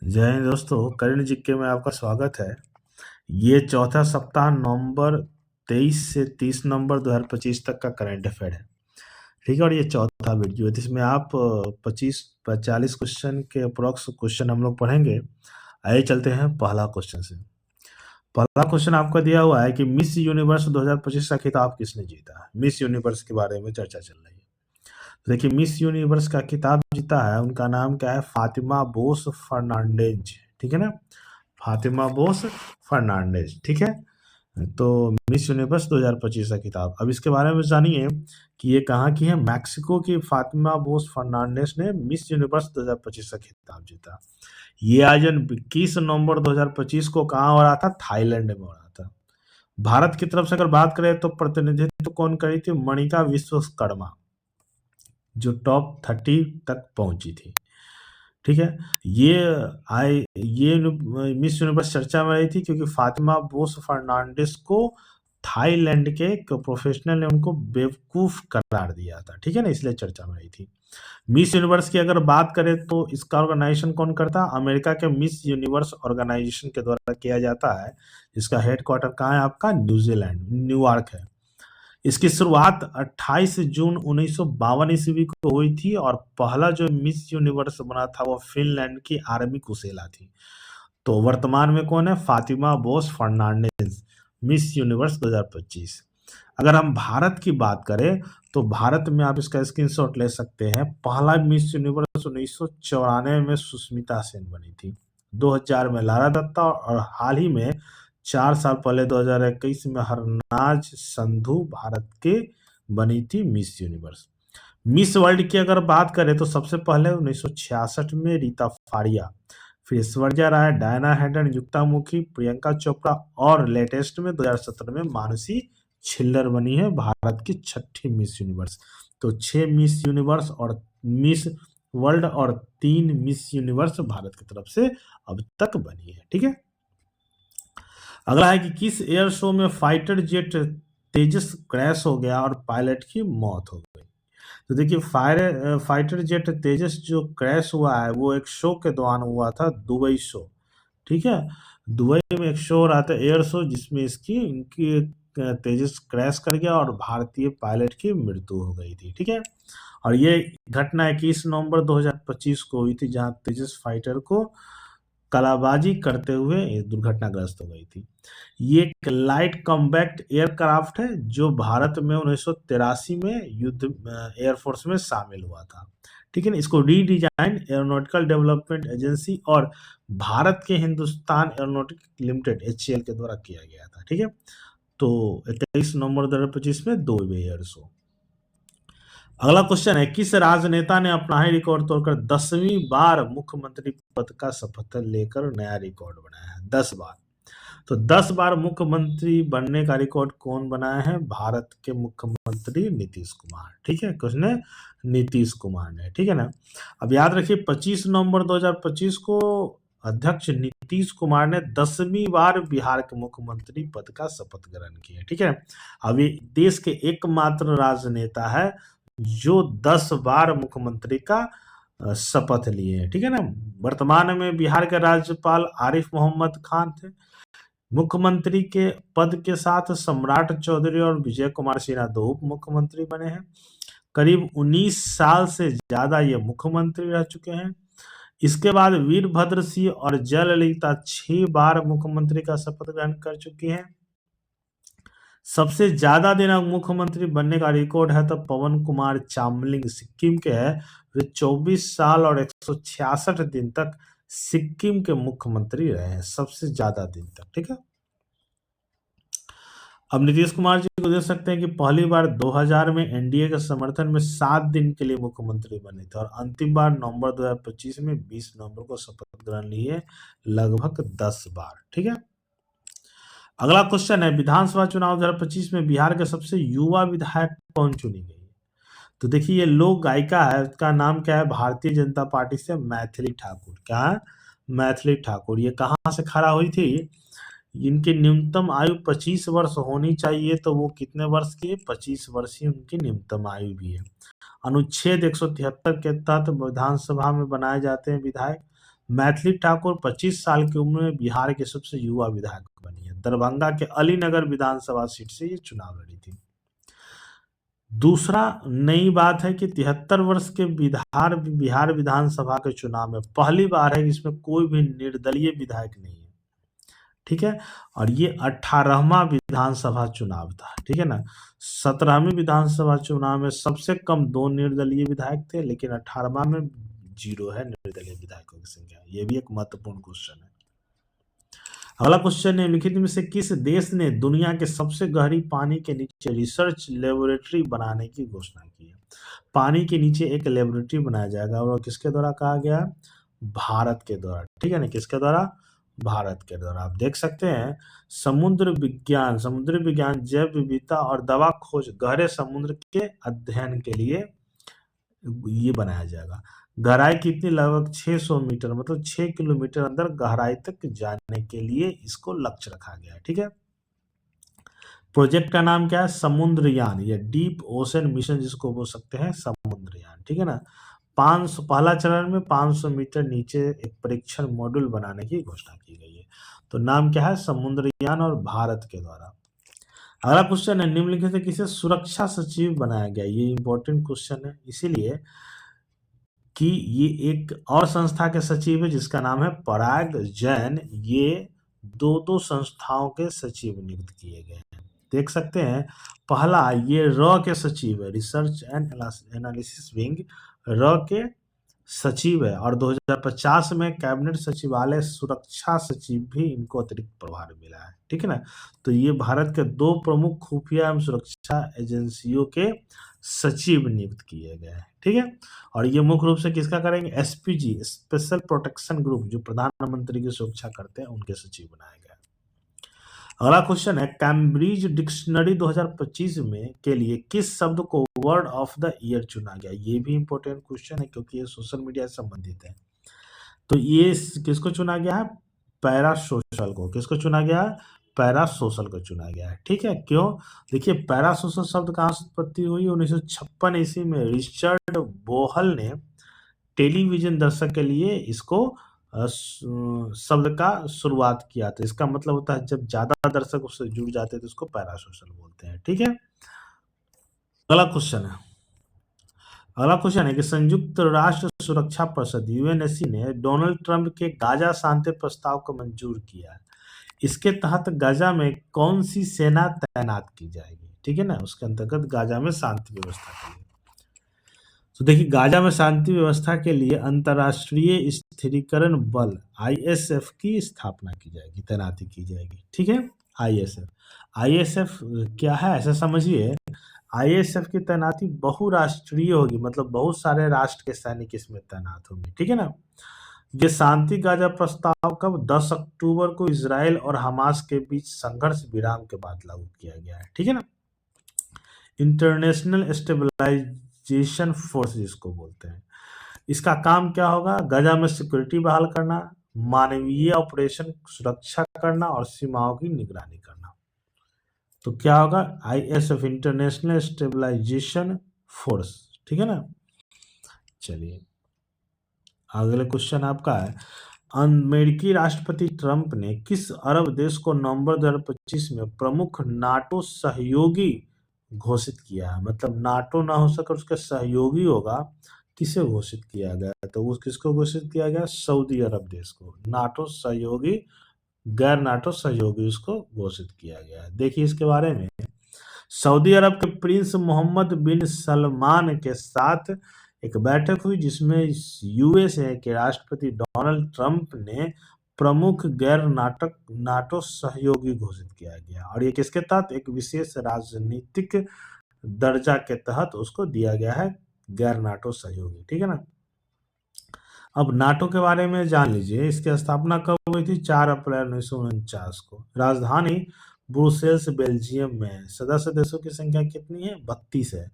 जय हिंद दोस्तों, करण जीके में आपका स्वागत है। ये चौथा सप्ताह नवंबर 23 से 30 नवंबर 2025 तक का करंट अफेयर है। ठीक है, और ये चौथा वीडियो है जिसमें आप 25-40 क्वेश्चन के अप्रोक्स क्वेश्चन हम लोग पढ़ेंगे। आइए चलते हैं पहला क्वेश्चन से। पहला क्वेश्चन आपको दिया हुआ है कि मिस यूनिवर्स 2025 का खिताब किसने जीता है। मिस यूनिवर्स के बारे में चर्चा चल रही है। तो देखिए, मिस यूनिवर्स का खिताब जीता है, उनका नाम क्या है, फातिमा बोस फर्नांडेज। ठीक है ना, फातिमा बोस फर्नांडेज। ठीक है, तो मिस यूनिवर्स 2025 का खिताब। अब इसके बारे में जानिए कि ये कहाँ की है। मैक्सिको की फातिमा बोस फर्नांडेज ने मिस यूनिवर्स 2025 का खिताब जीता। ये आयोजन 21 नवंबर 2025 को कहाँ हो रहा था, थाईलैंड में हो रहा था। भारत की तरफ से अगर बात करें तो प्रतिनिधित्व कौन करी थी, मणिका विश्वकर्मा, जो टॉप 30 तक पहुंची थी। ठीक है, ये मिस यूनिवर्स चर्चा में आई थी क्योंकि फातिमा बोस फर्नांडिस को थाईलैंड के एक प्रोफेशनल ने उनको बेवकूफ करार दिया था। ठीक है ना, इसलिए चर्चा में आई थी। मिस यूनिवर्स की अगर बात करें तो इसका ऑर्गेनाइजेशन कौन करता है, अमेरिका के मिस यूनिवर्स ऑर्गेनाइजेशन के द्वारा किया जाता है। इसका हेडक्वार्टर कहाँ है आपका, न्यूजीलैंड, न्यूयॉर्क है। इसकी शुरुआत 28 जून 1952 ईस्वी को हुई थी और पहला जो मिस यूनिवर्स बना था वो फिनलैंड की आर्मी कुसेला थी। तो वर्तमान में कौन है, फातिमा बोस फर्नांडिस, मिस यूनिवर्स 2025। अगर हम भारत की बात करें तो भारत में आप इसका स्क्रीनशॉट ले सकते हैं। पहला मिस यूनिवर्स 1994 में सुष्मिता सेन बनी थी, 2000 में लारा दत्ता और हाल ही में 4 साल पहले 2021 में हरनाज संधू भारत के बनी थी मिस यूनिवर्स। मिस वर्ल्ड की अगर बात करें तो सबसे पहले 1966 में रीता फारिया, फिर ऐश्वर्या राय, डायना हैडन, युक्ता मुखी, प्रियंका चोपड़ा और लेटेस्ट में 2017 में मानसी छिल्लर बनी है भारत की छठी मिस यूनिवर्स। तो 6 मिस यूनिवर्स और मिस वर्ल्ड और 3 मिस यूनिवर्स भारत की तरफ से अब तक बनी है। ठीक है, अगला है कि किस एयर शो में फाइटर जेट तेजस क्रैश हो गया और पायलट की मौत हो गई। तो देखिए, फाइटर जेट तेजस जो क्रैश हुआ है वो एक शो के दौरान हुआ था, दुबई शो। ठीक है, दुबई में एक शो हो रहा था, एयर शो, जिसमें इनकी तेजस क्रैश कर गया और भारतीय पायलट की मृत्यु हो गई थी। ठीक है, और ये घटना 21 नवंबर 2025 को हुई थी, जहां तेजस फाइटर को कलाबाजी करते हुए ये दुर्घटनाग्रस्त हो गई थी। ये एक लाइट कॉम्बैक्ट एयरक्राफ्ट है जो भारत में 1983 में युद्ध एयरफोर्स में शामिल हुआ था। ठीक है ना, इसको रीडिजाइन एरोनॉटिकल डेवलपमेंट एजेंसी और भारत के हिंदुस्तान एरोनॉटिक लिमिटेड HAL के द्वारा किया गया था। ठीक है, तो 21 नवंबर 2025 में 2 एयर्स हो। अगला क्वेश्चन है, किस राजनेता ने अपना ही रिकॉर्ड तोड़कर 10वीं बार मुख्यमंत्री पद का शपथ लेकर नया रिकॉर्ड बनाया है। 10 बार, तो 10 बार मुख्यमंत्री बनने का रिकॉर्ड कौन बनाया है, भारत के मुख्यमंत्री नीतीश कुमार। ठीक है, किसने, नीतीश कुमार ने। ठीक है ना, अब याद रखिए 25 नवंबर 2025 को अध्यक्ष नीतीश कुमार ने 10वीं बार बिहार के मुख्यमंत्री पद का शपथ ग्रहण किया। ठीक है, अब ये देश के एकमात्र राजनेता है जो 10 बार मुख्यमंत्री का शपथ लिए हैं। ठीक है ना, वर्तमान में बिहार के राज्यपाल आरिफ मोहम्मद खान थे। मुख्यमंत्री के पद के साथ सम्राट चौधरी और विजय कुमार सिन्हा 2 उप मुख्यमंत्री बने हैं। करीब 19 साल से ज्यादा ये मुख्यमंत्री रह चुके हैं। इसके बाद वीरभद्र सिंह और जयललिता 6 बार मुख्यमंत्री का शपथ ग्रहण कर चुकी हैं। सबसे ज्यादा दिन मुख्यमंत्री बनने का रिकॉर्ड है तो पवन कुमार चामलिंग सिक्किम के है। वे 24 साल और 166 दिन तक सिक्किम के मुख्यमंत्री रहे हैं, सबसे ज्यादा दिन तक। ठीक है, अब नीतीश कुमार जी को देख सकते हैं कि पहली बार 2000 में एनडीए के समर्थन में 7 दिन के लिए मुख्यमंत्री बने थे और अंतिम बार नवंबर 2025 में 20 नवंबर को शपथ ग्रहण लिए, लगभग 10 बार। ठीक है, अगला क्वेश्चन है, विधानसभा चुनाव 2025 में बिहार के सबसे युवा विधायक कौन चुनी गई। तो देखिए, ये लोक गायिका है, उसका नाम क्या है, भारतीय जनता पार्टी से मैथिली ठाकुर। क्या है, मैथिली ठाकुर। ये कहाँ से खड़ा हुई थी, इनकी न्यूनतम आयु 25 वर्ष होनी चाहिए, तो वो कितने वर्ष की है, 25 वर्ष ही उनकी न्यूनतम आयु भी है। अनुच्छेद 173 के तहत विधानसभा में बनाए जाते हैं विधायक। मैथिली ठाकुर 25 साल की उम्र में बिहार के सबसे युवा विधायक बनी है। दरभंगा के अलीनगर विधानसभा सीट से ये चुनाव लड़ी थी। दूसरा नई बात है कि 73 वर्ष के बिहार विधानसभा के चुनाव में पहली बार है कि इसमें कोई भी निर्दलीय विधायक नहीं है। ठीक है, और ये 18वां विधानसभा चुनाव था। ठीक है ना, 17वीं विधानसभा चुनाव में सबसे कम 2 निर्दलीय विधायक थे, लेकिन 18वां में 0 है निर्दलीय विधायकों की संख्या। ये भी एक महत्वपूर्ण क्वेश्चन है। अगला क्वेश्चन है, निम्नलिखित में से किस देश ने दुनिया के सबसे गहरी पानी के नीचे रिसर्च लेबोरेटरी बनाने की घोषणा की है? पानी के नीचे एक लेबोरेटरी बनाया जाएगा और किसके द्वारा कहा गया? भारत के द्वारा। ठीक है ना, किसके द्वारा? भारत के द्वारा। आप देख सकते हैं समुद्री विज्ञान, जैव विविधता और दवा खोज गहरे समुद्र के अध्ययन के लिए ये बनाया जाएगा। गहराई कितनी? लगभग 600 मीटर, मतलब 6 किलोमीटर अंदर गहराई तक जाने के लिए इसको लक्ष्य रखा गया है। ठीक है, प्रोजेक्ट का नाम क्या है? समुद्रयान, या डीप ओशन मिशन जिसको बोल सकते हैं, समुद्रयान। ठीक है ना, 500 पहला चरण में 500 मीटर नीचे एक परीक्षण मॉड्यूल बनाने की घोषणा की गई है। तो नाम क्या है? समुद्रयान, और भारत के द्वारा। अगला क्वेश्चन है, निम्नलिखित से किसे सुरक्षा सचिव बनाया गया? ये इंपॉर्टेंट क्वेश्चन है, इसीलिए कि ये एक और संस्था के सचिव है जिसका नाम है पराग जैन। ये दो संस्थाओं के सचिव नियुक्त किए गए हैं। देख सकते हैं, पहला ये के सचिव है, रिसर्च एंड एनालिसिस विंग के सचिव है, और 2050 में कैबिनेट सचिवालय सुरक्षा सचिव भी इनको अतिरिक्त प्रभार मिला है। ठीक है ना, तो ये भारत के 2 प्रमुख खुफिया एवं सुरक्षा एजेंसियों के सचिव नियुक्त किए गए हैं। ठीक है, और ये मुख्य रूप से किसका करेंगे? एसपीजी, स्पेशल प्रोटेक्शन ग्रुप, जो प्रधानमंत्री की सुरक्षा करते हैं, उनके सचिव बनाए गए। अगला क्वेश्चन है, कैम्ब्रिज डिक्शनरी 2025 में के लिए किस शब्द को वर्ड ऑफ द ईयर चुना गया? ये भी इंपॉर्टेंट क्वेश्चन है क्योंकि ये सोशल मीडिया से संबंधित है। तो ये किसको चुना गया है? पैरासोशल को। किसको चुना गया है? पैरासोशल को चुना गया है। ठीक है, क्यों? देखिए, पैरासोशल शब्द कहाँ से उत्पत्ति हुई? 1956 ईस्वी में रिचर्ड बोहल ने टेलीविजन दर्शक के लिए इसको शब्द का शुरुआत किया था। इसका मतलब होता है जब ज्यादा दर्शक उससे जुड़ जाते हैं तो उसको पैरासोशल बोलते हैं। ठीक है, अगला क्वेश्चन है कि संयुक्त राष्ट्र सुरक्षा परिषद यूएनएससी ने डोनाल्ड ट्रंप के गाजा शांति प्रस्ताव को मंजूर किया है। इसके तहत गाजा में कौन सी सेना तैनात की जाएगी? ठीक है ना, उसके अंतर्गत गाजा में शांति व्यवस्था के लिए। तो देखिए, गाजा में शांति व्यवस्था के लिए अंतर्राष्ट्रीय स्थिरीकरण बल आईएसएफ की स्थापना की जाएगी, तैनाती की जाएगी। ठीक है, आईएसएफ क्या है ऐसा समझिए। आईएसएफ की तैनाती बहुराष्ट्रीय होगी, मतलब बहुत सारे राष्ट्र के सैनिक इसमें तैनात होंगे। ठीक है ना, ये शांति गाजा प्रस्ताव कब? 10 अक्टूबर को इजराइल और हमास के बीच संघर्ष विराम के बाद लागू किया गया है। ठीक है ना, इंटरनेशनल स्टेबलाइजेशन फोर्स जिसको बोलते हैं, इसका काम क्या होगा? गाजा में सिक्योरिटी बहाल करना, मानवीय ऑपरेशन सुरक्षा करना और सीमाओं की निगरानी करना। तो क्या होगा? ISF, international stabilisation force. ठीक है ना, चलिए अगले क्वेश्चन आपका है, अमेरिकी राष्ट्रपति ट्रंप ने किस अरब देश को नवंबर 2025 में प्रमुख नाटो सहयोगी घोषित किया है? मतलब नाटो ना हो सके उसके सहयोगी होगा, किसे घोषित किया गया? तो उस किसको घोषित किया गया? सऊदी अरब देश को नाटो सहयोगी, गैर नाटो सहयोगी उसको घोषित किया गया है। देखिए इसके बारे में, सऊदी अरब के प्रिंस मोहम्मद बिन सलमान के साथ एक बैठक हुई जिसमें यूएसए के राष्ट्रपति डोनाल्ड ट्रंप ने प्रमुख गैर नाटो सहयोगी घोषित किया गया, और ये किसके तहत? एक विशेष राजनीतिक दर्जा के तहत उसको दिया गया है, गैर नाटो सहयोगी। ठीक है ना, अब नाटो के बारे में जान लीजिए। इसकी स्थापना कब हुई थी? 4 अप्रैल 1949 को। राजधानी ब्रुसेल्स बेल्जियम में है। सदस्य देशों की संख्या कितनी है? 32 है।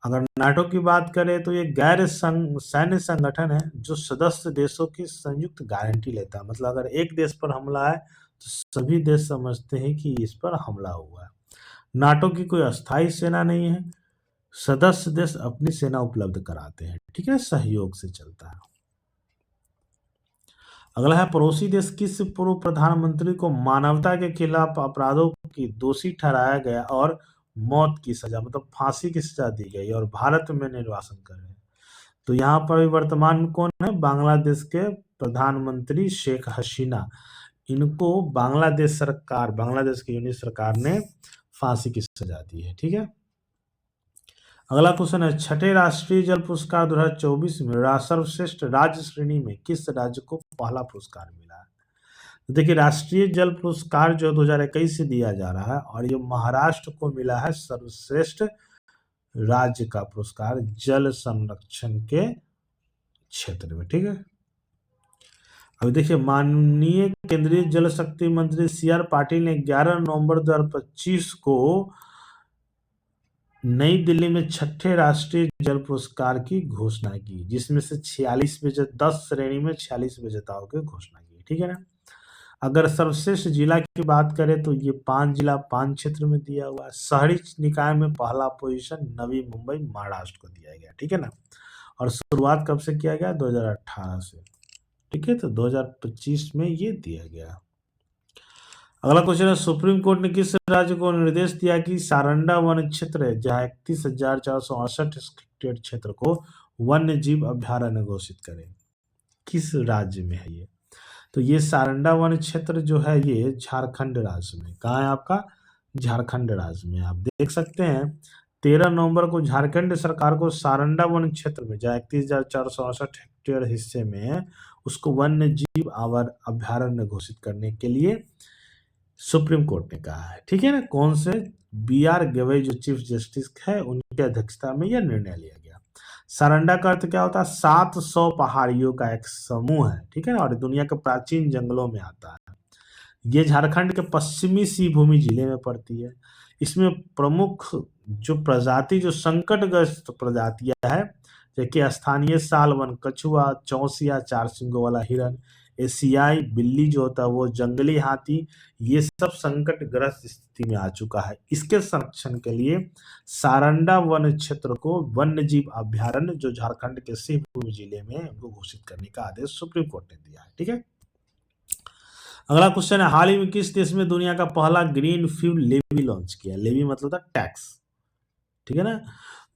अगर नाटो की बात करें तो ये गैर सैन्य संगठन है जो सदस्य देशों की संयुक्त गारंटी लेता है। मतलब अगर एक देश पर हमला है तो सभी देश समझते हैं कि इस पर हमला हुआ है। नाटो की कोई अस्थायी सेना नहीं है, सदस्य देश अपनी सेना उपलब्ध कराते हैं। ठीक है, सहयोग से चलता है। अगला है, पड़ोसी देश किस पूर्व प्रधानमंत्री को मानवता के खिलाफ अपराधों की दोषी ठहराया गया और मौत की सजा मतलब फांसी की सजा दी गई और भारत में निर्वासन कर रहे हैं? तो यहाँ पर अभी वर्तमान में कौन है? बांग्लादेश के प्रधानमंत्री शेख हसीना। इनको बांग्लादेश की यूनियन सरकार ने फांसी की सजा दी है। ठीक है। अगला क्वेश्चन है, छठे राष्ट्रीय जल पुरस्कार 2024 में सर्वश्रेष्ठ राज्य श्रेणी में किस राज्य को पहला पुरस्कार मिला है? तो देखिए, राष्ट्रीय जल पुरस्कार जो 2021 से दिया जा रहा है और ये महाराष्ट्र को मिला है सर्वश्रेष्ठ राज्य का पुरस्कार जल संरक्षण के क्षेत्र में। ठीक है। अभी देखिए, माननीय केंद्रीय जल शक्ति मंत्री CR पाटिल ने 11 नवंबर 2025 को नई दिल्ली में छठे राष्ट्रीय जल पुरस्कार की घोषणा की, जिसमें से 10 श्रेणी में 46 विजेताओं की घोषणा की। ठीक है ना। अगर सर्वश्रेष्ठ जिला की बात करें तो ये 5 जिला 5 क्षेत्र में दिया हुआ है। शहरी निकाय में पहला पोजीशन नवी मुंबई महाराष्ट्र को दिया गया। ठीक है ना। और शुरुआत कब से किया गया? 2018 से। ठीक है। तो 2025 में ये दिया गया। अगला क्वेश्चन है, सुप्रीम कोर्ट ने किस राज्य को निर्देश दिया कि सारंडा वन क्षेत्र है जहां 31,468 हेक्टेयर क्षेत्र को वन्य जीव अभ्यारण्य घोषित करे? किस राज्य में है ये? तो ये सारंडा वन क्षेत्र जो है ये झारखंड राज्य में। कहाँ है आपका? झारखंड राज्य में। आप देख सकते हैं 13 नवंबर को झारखंड सरकार को सारंडा वन क्षेत्र में जहाँ 31,468 हेक्टेयर हिस्से में है उसको वन्य जीव अभ्यारण्य घोषित करने के लिए सुप्रीम कोर्ट ने कहा है। ठीक है ना। कौन से? BR गवई जो चीफ जस्टिस है उनकी अध्यक्षता में यह निर्णय लिया गया। सारंडा का अर्थ क्या होता है? 700 पहाड़ियों का एक समूह है। ठीक है ना। और दुनिया के प्राचीन जंगलों में आता है। ये झारखंड के पश्चिमी सिंहभूमि जिले में पड़ती है। इसमें प्रमुख जो प्रजाति जो संकटग्रस्त प्रजातियां है जैसे स्थानीय सालवन, कछुआ, चौसिया, 4 सिंगों वाला हिरन, एशियाई बिल्ली जो होता है वो, जंगली हाथी, ये सब संकटग्रस्त स्थिति में आ चुका है। इसके संरक्षण के लिए सारंडा वन क्षेत्र को वन्य जीव अभ्यारण्य जो झारखंड के सिंहभूमि जिले में है उनको घोषित करने का आदेश सुप्रीम कोर्ट ने दिया है। ठीक है। अगला क्वेश्चन है, हाल ही में किस देश में दुनिया का पहला ग्रीन फ्यूल लेवी लॉन्च किया? लेवी मतलब था टैक्स। ठीक है ना।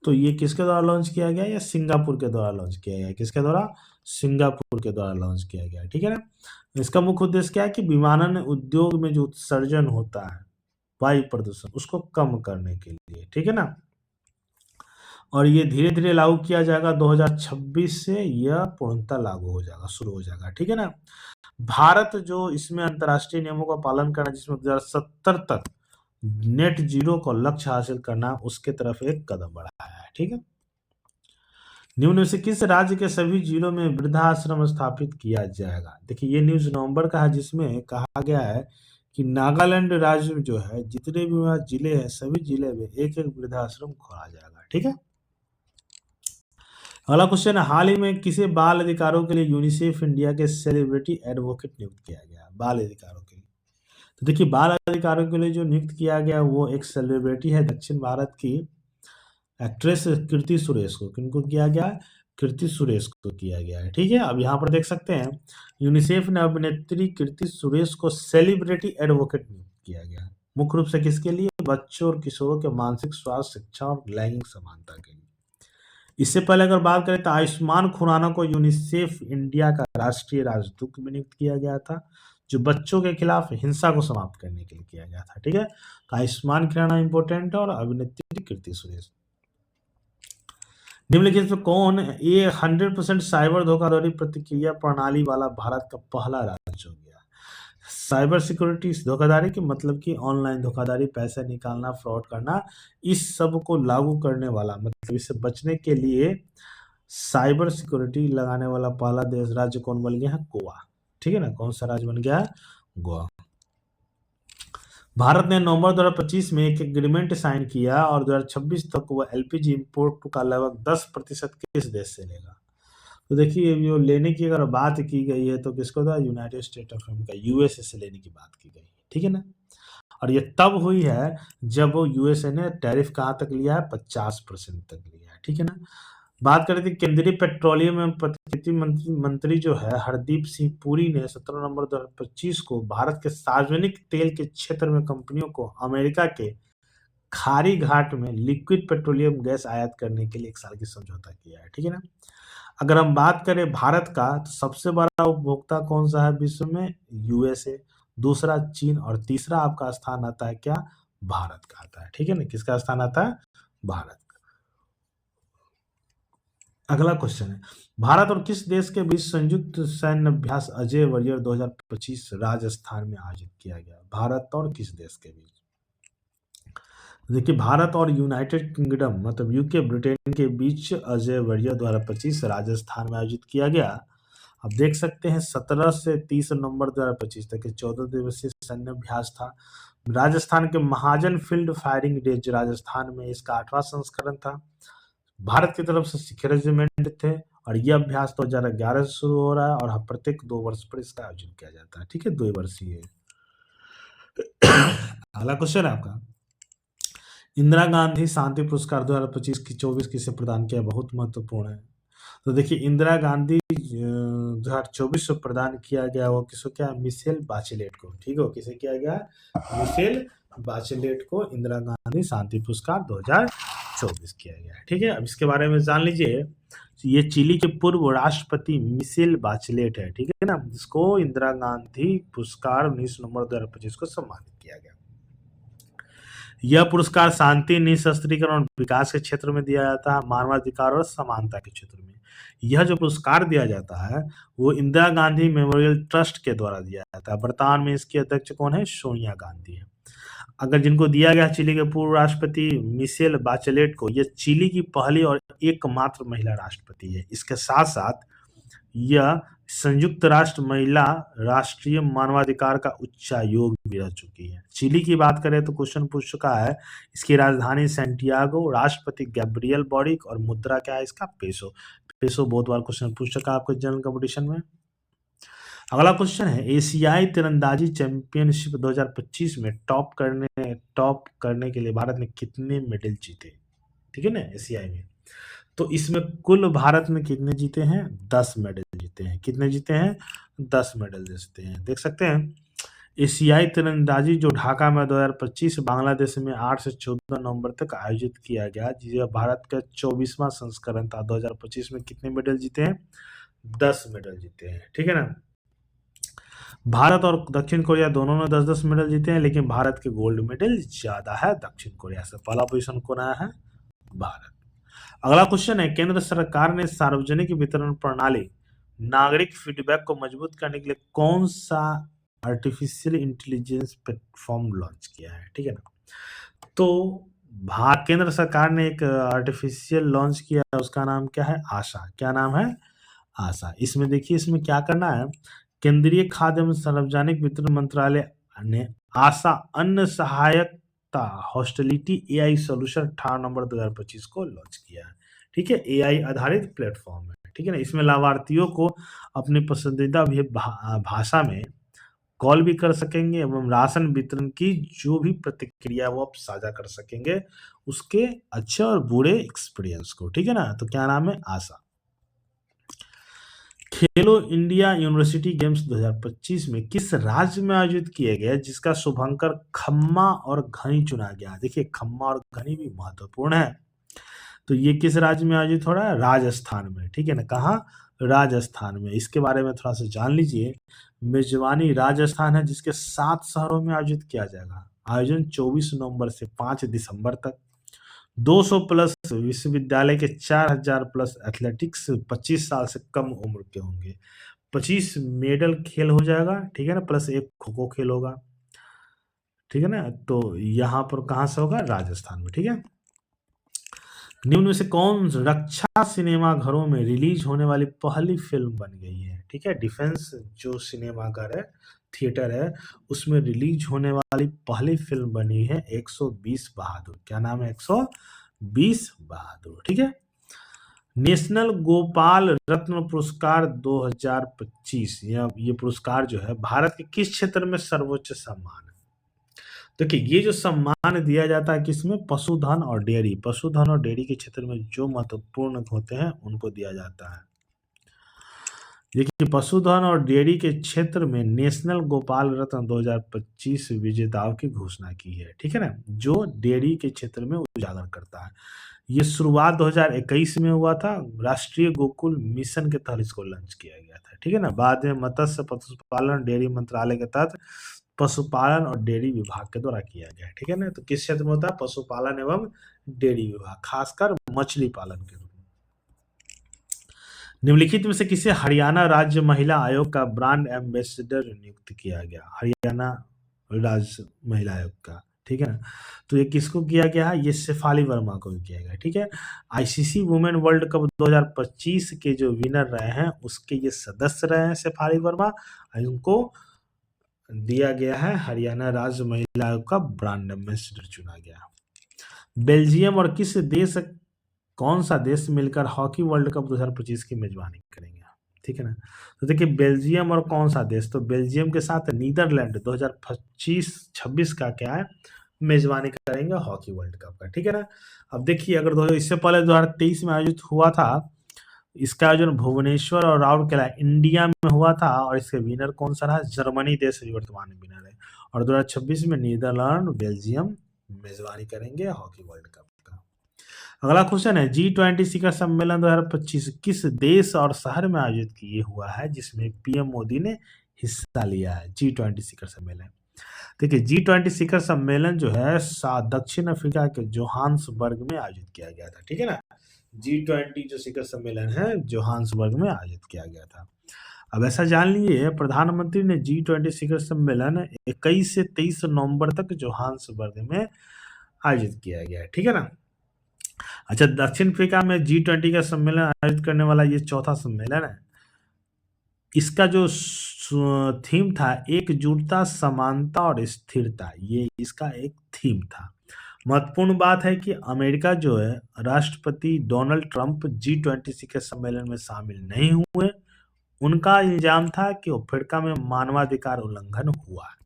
तो ये किसके द्वारा लॉन्च किया गया? या सिंगापुर के द्वारा लॉन्च किया गया? किसके द्वारा? सिंगापुर के द्वारा लॉन्च किया गया। ठीक है ना। इसका मुख्य उद्देश्य क्या है कि विमानन उद्योग में जो उत्सर्जन होता है वायु प्रदूषण उसको कम करने के लिए। ठीक है ना। और ये धीरे धीरे लागू किया जाएगा 2026 से, यह पूर्णतः लागू हो जाएगा, शुरू हो जाएगा। ठीक है ना। भारत जो इसमें अंतर्राष्ट्रीय नियमों का पालन करना जिसमें 2070 तक नेट जीरो को लक्ष्य हासिल करना उसके तरफ एक कदम बढ़ाया है। ठीक है। निम्न में से किस राज्य के सभी जिलों में वृद्धाश्रम स्थापित किया जाएगा? देखिए, ये न्यूज नवंबर का है जिसमें कहा गया है कि नागालैंड राज्य में जो है जितने भी वहाँ जिले हैं सभी जिले में एक एक वृद्धाश्रम खोला जाएगा। ठीक है। अगला क्वेश्चन है, हाल ही में किसे बाल अधिकारों के लिए यूनिसेफ इंडिया के सेलिब्रिटी एडवोकेट नियुक्त किया गया? बाल अधिकारों के लिए। तो देखिए, बाल अधिकारों के लिए जो नियुक्त किया गया वो एक सेलिब्रिटी है दक्षिण भारत की एक्ट्रेस कीर्ति सुरेश को। किनको किया गया? कीर्ति सुरेश को किया गया है। ठीक है। अब यहाँ पर देख सकते हैं यूनिसेफ ने अभिनेत्री कीर्ति सुरेश को सेलिब्रिटी एडवोकेट नियुक्त किया गया है। मुख्य रूप से किसके लिए? बच्चों और किशोरों के मानसिक स्वास्थ्य, शिक्षा और लैंगिक समानता के लिए। इससे पहले अगर बात करें तो आयुष्मान खुराना को यूनिसेफ इंडिया का राष्ट्रीय राजदूत में नियुक्त किया गया था जो बच्चों के खिलाफ हिंसा को समाप्त करने के लिए किया गया था। ठीक है। तो आयुष्मान खुराना इंपॉर्टेंट है और अभिनेत्री कीर्ति सुरेश। निम्नलिखित में कौन ये 100% साइबर धोखाधड़ी प्रतिक्रिया प्रणाली वाला भारत का पहला राज्य हो गया? साइबर सिक्योरिटी धोखाधड़ी की मतलब कि ऑनलाइन धोखाधड़ी, पैसे निकालना, फ्रॉड करना, इस सब को लागू करने वाला मतलब इससे बचने के लिए साइबर सिक्योरिटी लगाने वाला पहला देश राज्य कौन बन गया है? गोवा। ठीक है ना। कौन सा राज्य बन गया है? गोवा। भारत ने नवंबर 2025 में एक एग्रीमेंट साइन किया और 2026 तक वह LPG इंपोर्ट का लगभग 10% किस देश से लेगा? तो देखिए, जो लेने की अगर बात की गई है तो किसको था? United state of America, USA से लेने की बात की गई है। ठीक है ना। और ये तब हुई है जब वो USA ने टैरिफ कहाँ तक लिया है? 50% तक लिया है। ठीक है ना। बात करें थी केंद्रीय पेट्रोलियम एवं प्राकृतिक मंत्री जो है हरदीप सिंह पुरी ने 17 नवंबर 2025 को भारत के सार्वजनिक तेल के क्षेत्र में कंपनियों को अमेरिका के खारी घाट में लिक्विड पेट्रोलियम गैस आयात करने के लिए 1 साल की समझौता किया है। ठीक है ना। अगर हम बात करें भारत का तो सबसे बड़ा उपभोक्ता कौन सा है विश्व में? यूएसए, दूसरा चीन और तीसरा आपका स्थान आता है क्या? भारत का आता है। ठीक है ना। किसका स्थान आता है? भारत। अगला क्वेश्चन है, भारत और किस देश के बीच संयुक्त सैन्य अभ्यास अजय वॉरियर 2025 राजस्थान में आयोजित किया गया? भारत और किस देश के बीच? देखिए, भारत और यूनाइटेड किंगडम मतलब यूके ब्रिटेन के बीच अजय वॉरियर 2025 राजस्थान में आयोजित किया गया। आप देख सकते हैं 17 से 30 नवंबर 2025 तक 14 दिवसीय सैन्य अभ्यास था। राजस्थान के महाजन फील्ड फायरिंग रेंज राजस्थान में इसका 8वां संस्करण था। भारत की तरफ से सिख रेजिमेंट थे और यह अभ्यास 2011 से शुरू हो रहा है और प्रत्येक 2 वर्ष पर इसका आयोजन किया जाता है। ठीक है, 2 वर्षीय। अगला क्वेश्चन है आपका, इंदिरा गांधी शांति पुरस्कार 2025 की 24 किसे प्रदान किया? बहुत महत्वपूर्ण है। तो देखिए, इंदिरा गांधी 2024 को प्रदान किया गया, वो किसको क्या? मिशेल बाचेलेट को। ठीक है, किसे किया गया? मिशेल बाचेलेट को इंदिरा गांधी शांति पुरस्कार 2024 किया गया है। ठीक है, अब इसके बारे में जान लीजिए। ये चिली के पूर्व राष्ट्रपति मिशेल बाचेलेट है। ठीक है ना, जिसको इंदिरा गांधी पुरस्कार 19 नवंबर 2025 को सम्मानित किया गया। यह पुरस्कार शांति, निशस्त्रीकरण और विकास के क्षेत्र में दिया जाता है, मानवाधिकार और समानता के क्षेत्र में। यह जो पुरस्कार दिया जाता है वो इंदिरा गांधी मेमोरियल ट्रस्ट के द्वारा दिया जाता है। वर्तमान में इसके अध्यक्ष कौन है? सोनिया गांधी है। अगर जिनको दिया गया चिली के पूर्व राष्ट्रपति मिशेल बाचेलेट को, यह चिली की पहली और एकमात्र महिला राष्ट्रपति है। इसके साथ साथ यह संयुक्त राष्ट्र महिला राष्ट्रीय मानवाधिकार का उच्चायोग भी रह चुकी है। चिली की बात करें तो क्वेश्चन पूछ चुका है, इसकी राजधानी सैंटियागो, राष्ट्रपति गैब्रियल बॉरिक और मुद्रा क्या है इसका? पेसो। पेसो बहुत बार क्वेश्चन पूछ चुका है आपको जनरल कंपटीशन में। अगला क्वेश्चन है, एशियाई तीरंदाजी चैंपियनशिप 2025 में टॉप करने के लिए भारत ने कितने मेडल जीते? ठीक है ना, एशियाई में। तो इसमें कुल भारत ने कितने जीते हैं? 10 मेडल जीते हैं। कितने जीते हैं? 10 मेडल जीते हैं। देख सकते हैं एशियाई तीरंदाजी जो ढाका में 2025 बांग्लादेश में 8 से 14 नवंबर तक आयोजित किया गया, जिसे भारत का 24वां संस्करण था। 2025 में कितने मेडल जीते हैं? 10 मेडल जीते हैं। ठीक है ना। भारत और दक्षिण कोरिया दोनों ने 10-10 मेडल जीते हैं, लेकिन भारत के गोल्ड मेडल ज्यादा है दक्षिण कोरिया से। पहला पोजीशन कौन आया है? भारत। अगला क्वेश्चन है, केंद्र सरकार ने सार्वजनिक वितरण प्रणाली नागरिक फीडबैक को मजबूत करने के लिए कौन सा आर्टिफिशियल इंटेलिजेंस प्लेटफॉर्म लॉन्च किया है? ठीक है ना। तो केंद्र सरकार ने एक आर्टिफिशियल लॉन्च किया है, उसका नाम क्या है? आशा। क्या नाम है? आशा। इसमें देखिए, इसमें क्या करना है, केंद्रीय खाद्य एवं सार्वजनिक वितरण मंत्रालय ने आशा अन्न सहायता हॉस्टिलिटी एआई सॉल्यूशन 18 नवंबर 2025 को लॉन्च किया है। ठीक है, एआई आधारित प्लेटफॉर्म है। ठीक है ना। इसमें लाभार्थियों को अपनी पसंदीदा भाषा में कॉल भी कर सकेंगे एवं राशन वितरण की जो भी प्रतिक्रिया वो आप साझा कर सकेंगे, उसके अच्छे और बुरे एक्सपीरियंस को। ठीक है ना। तो क्या नाम है? आशा। खेलो इंडिया यूनिवर्सिटी गेम्स 2025 में किस राज्य में आयोजित किए गए, जिसका शुभंकर खम्मा और घनी चुना गया? देखिए, खम्मा और घनी भी महत्वपूर्ण है। तो ये किस राज्य में आयोजित हो रहा है? राजस्थान में। ठीक है ना। कहाँ? राजस्थान में। इसके बारे में थोड़ा सा जान लीजिए। मेजबानी राजस्थान है, जिसके 7 शहरों में आयोजित किया जाएगा। आयोजन 24 नवंबर से 5 दिसंबर तक। 200 प्लस विश्वविद्यालय के 4000 प्लस एथलेटिक्स 25 साल से कम उम्र के होंगे। 25 मेडल खेल हो जाएगा। ठीक है ना, प्लस एक खो खो खेल होगा। ठीक है ना। तो यहाँ पर कहाँ से होगा? राजस्थान में। ठीक है। निम्न में से कौन रक्षा सिनेमा घरों में रिलीज होने वाली पहली फिल्म बन गई है? ठीक है, डिफेंस जो सिनेमा घर है, थिएटर है, उसमें रिलीज होने वाली पहली फिल्म बनी है 120 बहादुर। क्या नाम है? 120 बहादुर। ठीक है। नेशनल गोपाल रत्न पुरस्कार 2025 ये पुरस्कार जो है भारत के किस क्षेत्र में सर्वोच्च सम्मान है? देखिए ये जो सम्मान दिया जाता है किसमें, पशुधन और डेयरी, पशुधन और डेयरी के क्षेत्र में जो महत्वपूर्ण होते हैं उनको दिया जाता है। देखिए पशुधन और डेयरी के क्षेत्र में नेशनल गोपाल रत्न 2025 विजेताओं की घोषणा की है, ठीक है ना, जो डेयरी के क्षेत्र में उजागर करता है। ये शुरुआत 2021 में हुआ था, राष्ट्रीय गोकुल मिशन के तहत इसको लॉन्च किया गया था, ठीक है ना। बाद में मत्स्य पशुपालन डेयरी मंत्रालय के तहत पशुपालन और डेयरी विभाग के द्वारा किया गया है, ठीक है ना। तो किस क्षेत्र में होता है, पशुपालन एवं डेयरी विभाग, खासकर मछली पालन के रूप में। निम्नलिखित में से किसे हरियाणा राज्य महिला आयोग का ब्रांड एम्बेसडर नियुक्त किया गया, हरियाणा राज्य महिला आयोग का, ठीक है ना। तो ये किसको किया गया है, ये शेफाली वर्मा को किया गया, ठीक है। आईसीसी वुमेन वर्ल्ड कप 2025 के जो विनर रहे हैं उसके ये सदस्य रहे हैं शेफाली वर्मा, उनको दिया गया है हरियाणा राज्य महिला आयोग का ब्रांड एम्बेसडर चुना गया। बेल्जियम और किस देश, कौन सा देश मिलकर हॉकी वर्ल्ड कप 2025 की मेजबानी करेंगे, ठीक है ना। तो देखिए बेल्जियम और कौन सा देश, तो बेल्जियम के साथ नीदरलैंड 2025-26 का क्या है, मेजबानी करेंगे हॉकी वर्ल्ड कप का, ठीक है ना। अब देखिए अगर इससे पहले 2023 में आयोजित हुआ था, इसका आयोजन भुवनेश्वर और राउरकेला इंडिया में हुआ था और इसके विनर कौन सा रहा, जर्मनी देश वर्तमान विनर है। और 2026 में नीदरलैंड बेल्जियम मेजबानी करेंगे हॉकी वर्ल्ड कप का। अगला क्वेश्चन है G20 शिखर सम्मेलन 2025 किस देश और शहर में आयोजित किए हुआ है जिसमें पीएम मोदी ने हिस्सा लिया है, G20 शिखर सम्मेलन। देखिए G20 शिखर सम्मेलन जो है दक्षिण अफ्रीका के जोहान्सबर्ग में आयोजित किया गया था, ठीक है ना। G20 जो शिखर सम्मेलन है जोहान्सबर्ग में आयोजित किया गया था। अब ऐसा जान लीजिए प्रधानमंत्री ने G20 शिखर सम्मेलन 21 से 23 नवंबर तक जोहान्सबर्ग में आयोजित किया गया है, ठीक है ना। अच्छा दक्षिण अफ्रीका में G20 का सम्मेलन आयोजित करने वाला ये चौथा सम्मेलन है। इसका जो थीम था एकजुटता, समानता और स्थिरता, ये इसका एक थीम था। महत्वपूर्ण बात है कि अमेरिका जो है राष्ट्रपति डोनाल्ड ट्रंप G20 शिखर सम्मेलन में शामिल नहीं हुए। उनका इल्जाम था कि अफ्रीका में मानवाधिकार उल्लंघन हुआ है।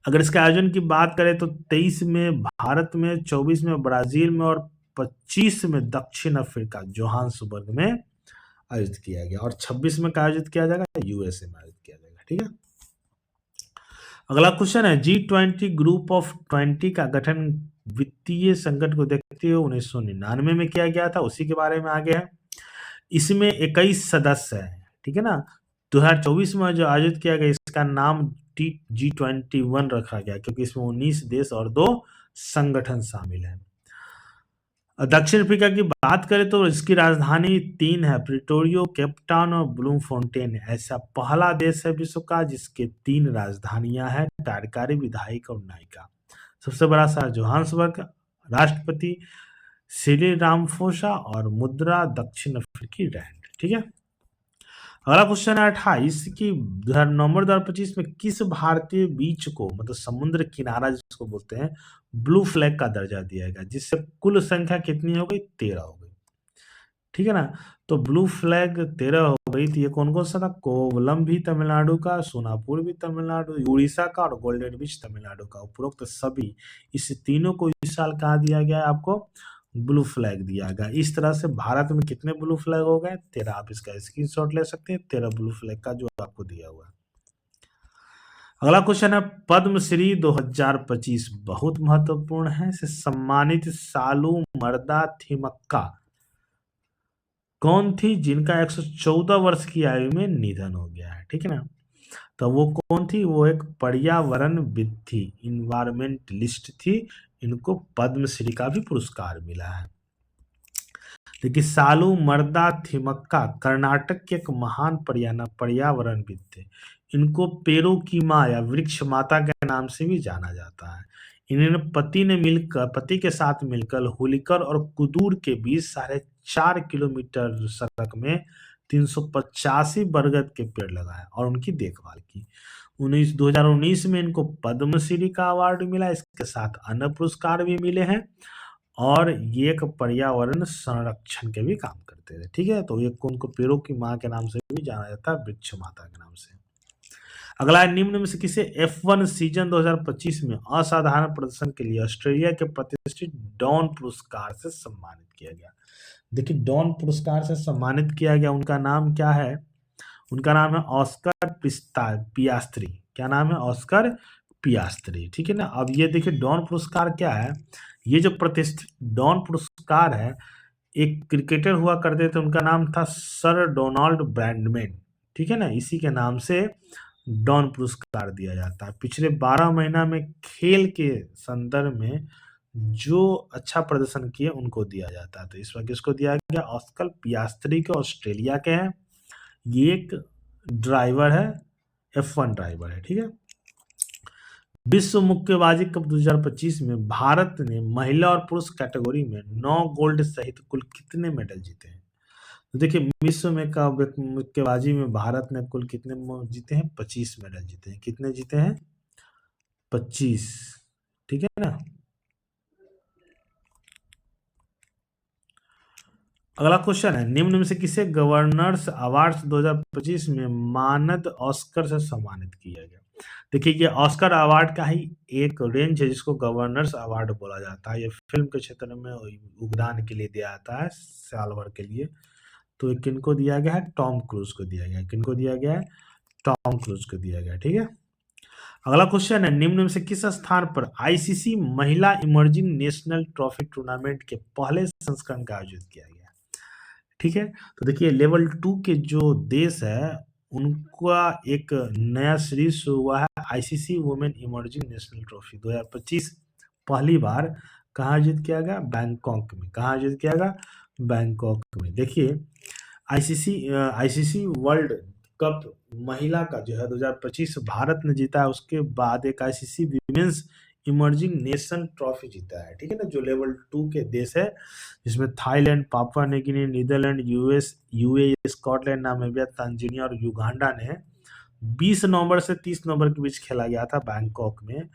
अगर इसके आयोजन की बात करें तो 23 में भारत में, 24 में ब्राजील में और 25 में दक्षिण अफ्रीका जोहान्सबर्ग में आयोजित किया गया और 26 में आयोजित किया जाएगा यूएसए में आयोजित किया जाएगा, ठीक है। अगला क्वेश्चन है G20 ग्रुप ऑफ 20 का गठन वित्तीय संकट को देखते हुए 1999 में किया गया था, उसी के बारे में आगे है। इसमें 21 सदस्य है, ठीक है ना। 2024 में जो आयोजित किया गया इसका नाम G21 रखा गया क्योंकि इसमें 19 देश और 2 संगठन शामिल हैं। दक्षिण अफ्रीका की बात करें तो इसकी राजधानी 3 है, प्रिटोरियो, केपटाउन और ब्लूमफोंटेन। ऐसा पहला देश है विश्व का जिसके 3 राजधानियां हैं, कार्यकारी, विधायिका और न्यायिका। सबसे बड़ा शहर जोहान्सबर्ग, राष्ट्रपति सिरिल रामाफोसा और मुद्रा दक्षिण अफ्रीकी रैंड, ठीक है। अगला क्वेश्चन है 28 की नवंबर 2025 में किस भारतीय बीच को, मतलब समुद्र किनारा जिसको बोलते हैं, ब्लू फ्लैग का दर्जा दिया गया जिससे कुल संख्या कितनी हो गई, 13 हो गई, ठीक है ना। तो ब्लू फ्लैग 13 हो गई थी। ये कौन कौन सा था, कोवलम भी तमिलनाडु का, सोनापुर भी तमिलनाडु, उड़ीसा का और गोल्डन बीच तमिलनाडु का। उपरोक्त सभी इस तीनों को इस साल कहा दिया गया है आपको, ब्लू फ्लैग दिया गया। इस तरह से भारत में कितने ब्लू फ्लैग हो गए, 13। आप इसका स्क्रीनशॉट ले सकते हैं 13 ब्लू फ्लैग का जो आपको दिया हुआ है। अगला क्वेश्चन है पद्मश्री 2025 बहुत महत्वपूर्ण है, से सम्मानित सालू मर्दा थिमक्का कौन थी जिनका 114 वर्ष की आयु में निधन हो गया है, ठीक है ना। तो वो कौन थी, वो एक पर्यावरणविद थी, इन्वायरमेंटलिस्ट थी। इनको पद्मश्री का भी पुरस्कार मिला है। देखिए सालू मर्दा थिमक्का कर्नाटक के एक महान पर्यावरणविद थे। इनको पेड़ों की माँ या वृक्ष माता के नाम से भी जाना जाता है। इन्होंने पति के साथ मिलकर हुलिकर और कुदूर के बीच 4.5 किलोमीटर सड़क में 385 बरगद के पेड़ लगाए और उनकी देखभाल की। 2019 में इनको पद्मश्री का अवार्ड मिला। इसके साथ अन्य पुरस्कार भी मिले हैं और ये एक पर्यावरण संरक्षण के भी काम करते थे, ठीक है। तो ये उनको पेड़ों की माँ के नाम से भी जाना जाता है, वृक्ष माता के नाम से। अगला है, निम्न में से किसे F1 सीजन 2025 में असाधारण प्रदर्शन के लिए ऑस्ट्रेलिया के प्रतिष्ठित डॉन पुरस्कार से सम्मानित किया गया? देखिए, डॉन पुरस्कार से सम्मानित किया गया, उनका नाम क्या है? उनका नाम है ऑस्कर पियास्त्री। क्या नाम है? Oscar Piastri. ठीक है ना। अब ये देखिए, डॉन पुरस्कार क्या है? ये जो प्रतिष्ठित डॉन पुरस्कार है, एक क्रिकेटर हुआ करते थे, उनका नाम था सर डोनाल्ड ब्रैडमैन। ठीक है ना, इसी के नाम से डॉन पुरस्कार दिया जाता है। पिछले 12 महीना में खेल के संदर्भ में जो अच्छा प्रदर्शन किए उनको दिया जाता है। तो इस वक्त किसको दिया गया? ऑस्कर पियास्त्री के, ऑस्ट्रेलिया के हैं। ये एक ड्राइवर है, F1 ड्राइवर है। ठीक है। विश्व मुक्केबाजी कप 2025 में भारत ने महिला और पुरुष कैटेगरी में 9 गोल्ड सहित कुल कितने मेडल जीते हैं? तो देखिए, विश्व में का मुक्केबाजी में भारत ने कुल कितने जीते हैं? 25 मेडल जीते हैं। कितने जीते हैं? 25। ठीक है ना। अगला क्वेश्चन है, निम्न में से किसे गवर्नर्स अवार्ड्स 2025 में मानद ऑस्कर से सम्मानित किया गया? देखिए, ये ऑस्कर अवार्ड का ही एक रेंज है जिसको गवर्नर्स अवार्ड बोला जाता है। ये फिल्म के क्षेत्र में योगदान के लिए दिया जाता है, साल भर के लिए। तो किनको दिया गया है? टॉम क्रूज को दिया गया है। किनको दिया गया है? टॉम क्रूज को दिया गया है। ठीक है। अगला क्वेश्चन है, निम्न में से किस स्थान पर आईसीसी महिला इमर्जिंग नेशनल ट्रॉफी टूर्नामेंट के पहले संस्करण का आयोजित किया गया? ठीक है। तो देखिए, लेवल 2 के जो देश है उनका एक नया सीरीज शुरू हुआ है, ICC women emerging national trophy 2025। पहली बार कहाँ आयोजित किया गया? बैंकॉक में। कहाँ आयोजित किया गया? बैंकॉक में। देखिए, आईसीसी वर्ल्ड कप महिला का जो है 2025 भारत ने जीता है। उसके बाद एक ICC women's emerging nation trophy जीता है। ठीक है ना, जो लेवल 2 के देश है, जिसमें Thailand, Papua New Guinea, Netherland, UAE, Scotland, Namibia, Tanzania और युगांडा ने 20 नवंबर से 30 नवंबर के बीच खेला गया था बैंकॉक में।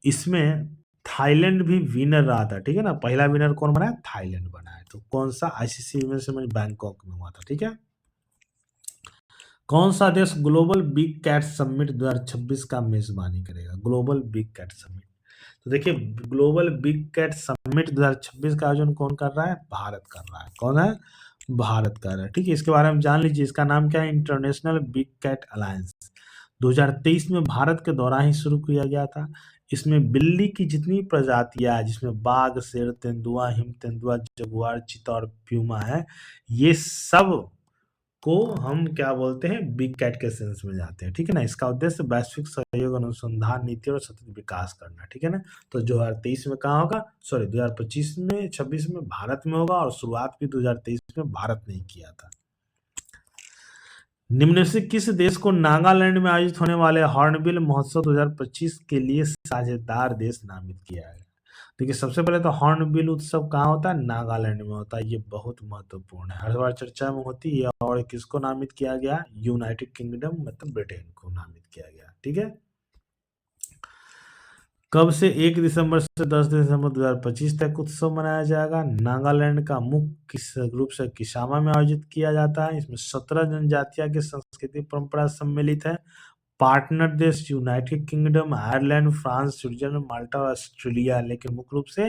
इसमें थाईलैंड भी विनर रहा था। ठीक है ना, पहला विनर कौन बना है? थाईलैंड बना है। तो कौन सा? आईसीसी विमेंस बैंकॉक में हुआ था। ठीक है। कौन सा देश ग्लोबल बिग कैट समिट 2026 का मेजबानी करेगा? Global big cat summit. तो देखिए, ग्लोबल बिग कैट समिट 2026 का आयोजन कौन कर रहा है? भारत कर रहा है। कौन है? भारत कर रहा है। ठीक है, इसके बारे में जान लीजिए। इसका नाम क्या है? International big cat alliance. 2023 में भारत के दौरान ही शुरू किया गया था। इसमें बिल्ली की जितनी प्रजातियां है, जिसमें बाघ, शेर, तेंदुआ, हिम तेंदुआ, जगुआर, चीता और प्यूमा है, ये सब को हम क्या बोलते हैं? बिग कैट के सेंस में जाते हैं। ठीक है ना। इसका उद्देश्य वैश्विक सहयोग, अनुसंधान, नीति और सतत विकास करना। ठीक है ना। तो 2023 में कहाँ होगा? सॉरी, 2025 में 26 में भारत में होगा, और शुरुआत भी 2023 में भारत ने ही किया था। निम्न से किस देश को नागालैंड में आयोजित होने वाले हॉर्नबिल महोत्सव 2025 के लिए साझेदार देश नामित किया है? देखिए, सबसे पहले तो हॉर्नबिल उत्सव कहाँ होता है? नागालैंड में होता है। ये बहुत महत्वपूर्ण है, हर बार चर्चा में होती है। और किसको नामित किया गया? यूनाइटेड किंगडम मतलब ब्रिटेन को नामित किया गया। ठीक है। कब से 1 दिसंबर से 10 दिसंबर 2025 तक उत्सव मनाया जाएगा? नागालैंड का मुख्य रूप से किसामा में आयोजित किया जाता है। इसमें 17 जनजातियां की संस्कृति परंपरा सम्मिलित है। पार्टनर देश United Kingdom, Ireland, France, Switzerland, Malta और ऑस्ट्रेलिया, लेकिन मुख्य रूप से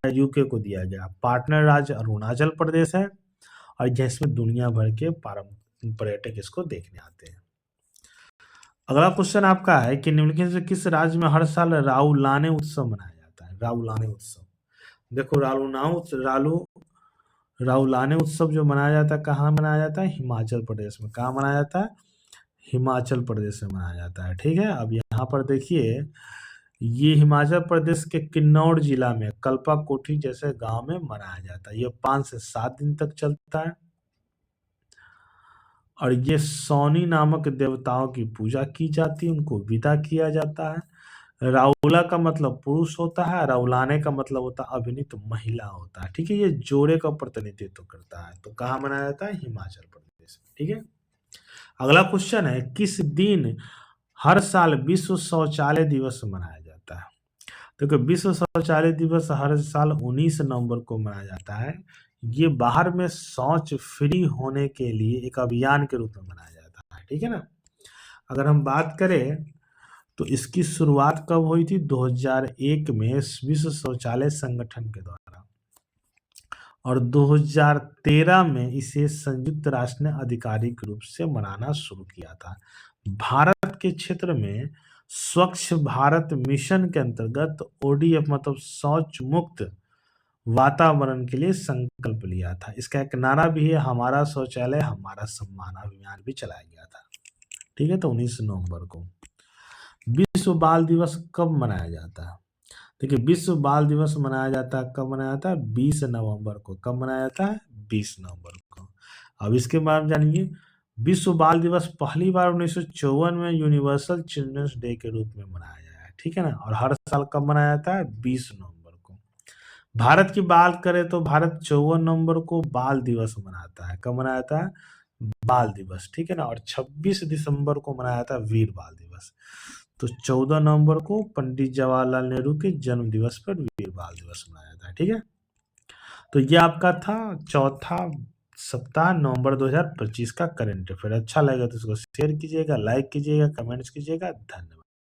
यूके को दिया गया। पार्टनर राज्य अरुणाचल प्रदेश है, और जिसमें दुनिया भर के पर्यटक इसको देखने आते हैं। अगला क्वेश्चन आपका है कि निम्नलिखित से किस राज्य में हर साल राउलाने उत्सव मनाया जाता है? राउलाने उत्सव। देखो, राउलाने उत्सव जो मनाया जाता है, कहाँ मनाया जाता है? हिमाचल प्रदेश में। कहाँ मनाया जाता है? हिमाचल प्रदेश में मनाया जाता है। ठीक है। अब यहाँ पर देखिए, ये हिमाचल प्रदेश के किन्नौर जिला में कल्पा कोठी जैसे गांव में मनाया जाता है। ये 5 से 7 दिन तक चलता है, और ये सौनी नामक देवताओं की पूजा की जाती है, उनको विदा किया जाता है। राउला का मतलब पुरुष होता है, राउलाने का मतलब होता है अभिनीत महिला होता है। ठीक है। ये जोड़े का प्रतिनिधित्व करता है। तो कहाँ मनाया जाता है? हिमाचल प्रदेश में। ठीक है। अगला क्वेश्चन है, किस दिन हर साल विश्व शौचालय दिवस मनाया जाता है? देखो, विश्व शौचालय दिवस हर साल 19 नवंबर को मनाया जाता है। ये बाहर में शौच फ्री होने के लिए एक अभियान के रूप में मनाया जाता है। ठीक है ना। अगर हम बात करें तो इसकी शुरुआत कब हुई थी? 2001 में विश्व शौचालय संगठन के द्वारा, और 2013 में इसे संयुक्त राष्ट्र ने आधिकारिक रूप से मनाना शुरू किया था। भारत के क्षेत्र में स्वच्छ भारत मिशन के अंतर्गत ओडीएफ मतलब शौच मुक्त वातावरण के लिए संकल्प लिया था। इसका एक नारा भी है, हमारा शौचालय हमारा सम्मान अभियान भी चलाया गया था। ठीक है, तो 19 नवंबर को। विश्व बाल दिवस कब मनाया जाता है? देखिए, विश्व बाल दिवस मनाया जाता है, कब मनाया जाता है? 20 नवंबर को। कब मनाया जाता है? 20 नवंबर को। अब इसके बारे में जानिए। विश्व बाल दिवस पहली बार 1954 में यूनिवर्सल चिल्ड्रंस डे के रूप में मनाया गया है। ठीक है ना, और हर साल कब मनाया जाता है? 20 नवंबर को। भारत की बात करें तो भारत 54 नवंबर को बाल दिवस मनाता है। कब मनाया जाता है? बाल दिवस। ठीक है ना, और 26 दिसंबर को मनाया जाता है वीर बाल दिवस। तो 14 नवंबर को पंडित जवाहरलाल नेहरू के जन्म दिवस पर वीर बाल दिवस मनाया जाता है। ठीक है, तो ये आपका था चौथा सप्ताह नवंबर 2025 का करंट अफेयर। अच्छा लगा तो इसको शेयर कीजिएगा, लाइक कीजिएगा, कमेंट्स कीजिएगा। धन्यवाद।